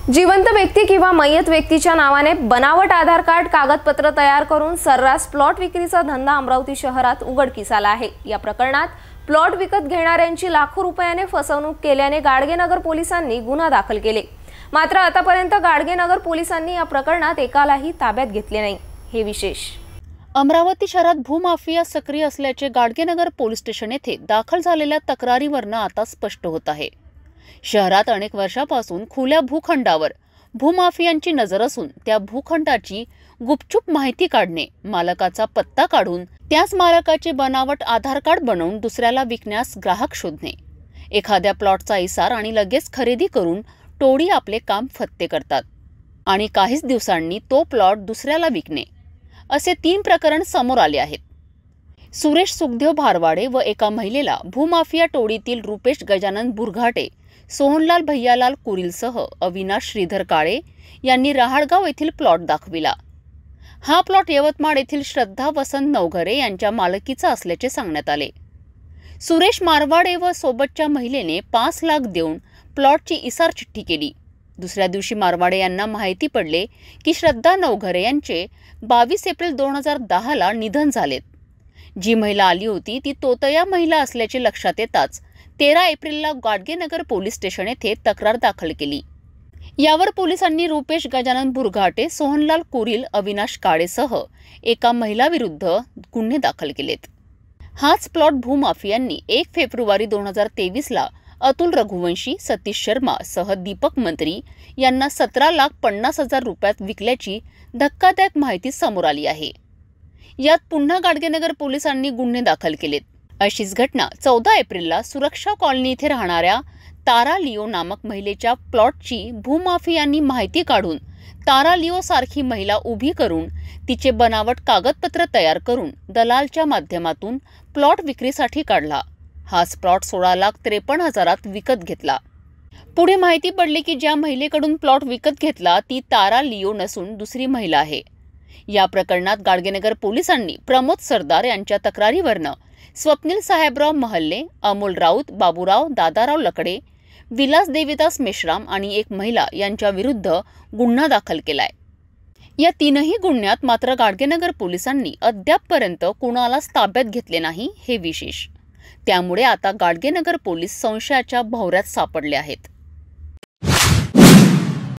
जिवंत व्यक्ती किंवा मयत व्यक्तीच्या नावाने बनावट आधार कार्ड कागदपत्र तयार करून सर्रास प्लॉट विक्रीचा धंदा अमरावती शहरात उघडकीस आला आहे। या प्रकरणात प्लॉट विकत घेणाऱ्यांची लाखो रुपयाने फसवणूक केल्याने गाडगेनगर पोलिसांनी गुन्हा दाखल केले। मात्र आतापर्यंत गाडगेनगर पोलिसांनी या प्रकरणात एकालाही ताब्यात घेतले नाही। हे विशेष। अमरावती शहरात भूमाफिया सक्रिय असल्याचे गाडगेनगर पोलीस स्टेशन येथे दाखल झालेल्या तक्रारीवरून आता स्पष्ट होत आहे। शहरात अनेक वर्षापासून खुल्या भूखंडावर भूमाफियांची नजर असून त्या भूखंडाची गुपचूप माहिती काढणे, मालकाचा पत्ता काढून त्याच मालकाचे बनावट आधार कार्ड बनवून दुसऱ्याला विकण्यास ग्राहक शोधणे, एखाद्या प्लॉटचा इसार आणि लगेच खरेदी करून टोळी आपले काम फत्ते करतात आणि काहीच दिवसांनी तो प्लॉट दुसऱ्याला विकणे, असे 3 प्रकरण समोर आले आहेत। सुरेश सुखदेव भारवाडे व एका महिलेला भूमाफिया टोळीतील रुपेश गजानन बुरघाटे, सोहनलाल भैयालाल कुरिलसह अविनाश श्रीधर काळे यांनी रहाडगाव येथील प्लॉट दाखविला। हा प्लॉट यवतमाळ येथील श्रद्धा वसंत नवघरे यांच्या मालकीचा असल्याचे सांगण्यात आले। सुरेश मारवाडे व सोबतच्या महिलेने 5 लाख देऊन प्लॉटची इसार चिठ्ठी केली। दुसऱ्या दिवशी मारवाडे यांना माहिती पडले की श्रद्धा नवघरे यांचे 22 एप्रिल 2010 ला निधन झालेत। जी महिला आली होती ती तोतया महिला असल्याचे लक्षात येताच 13 एप्रिलला गाडगेनगर पोलीस स्टेशन येथे तक्रार दाखल केली। यावर पोलिसांनी रुपेश गजानन बुरघाटे, सोहनलाल कुरिल, अविनाश काळेसह एका महिलाविरुद्ध गुन्हे दाखल केलेत। हाच प्लॉट भूमाफियांनी 1 फेब्रुवारी 2023 ला अतुल रघुवंशी, सतीश शर्मा सह दीपक मंत्री यांना 17,50,000 रुपयात विकल्याची धक्कादायक माहिती समोर आली आहे। यात पुन्हा गाडगेनगर पोलिसांनी गुन्हे दाखल केलेत। अशीच घटना 14 एप्रिलला सुरक्षा कॉलनी येथे राहणाऱ्या तारा लिओ नामक महिलेच्या प्लॉटची भूमाफियांनी माहिती काढून तारा लिओ सारखी महिला उभी करून तिचे बनावट कागदपत्र तयार करून दलालच्या माध्यमातून प्लॉट विक्रीसाठी काढला। हाच प्लॉट 16,53,000 विकत घेतला। पुढे माहिती पडली की ज्या महिलेकडून प्लॉट विकत घेतला ती तारा लिओ नसून दुसरी महिला आहे। या प्रकरणात गाडगेनगर पोलिसांनी प्रमोद सरदार यांच्या तक्रारीवरून स्वप्नील साहेबराव महल्ले, अमोल राऊत, बाबूराव दादाराव लकडे, विलास देवीदास मेश्राम आणि एक महिला यांच्या विरुद्ध गुन्हा दाखल केलाय। या 3ही गुन्ह्यात मात्र गाडगेनगर पोलिसांनी अद्यापपर्यंत कुणालाच ताब्यात घेतले नाही, हे विशेष। त्यामुळे आता गाडगेनगर पोलीस संशयाच्या भोवऱ्यात सापडले आहेत।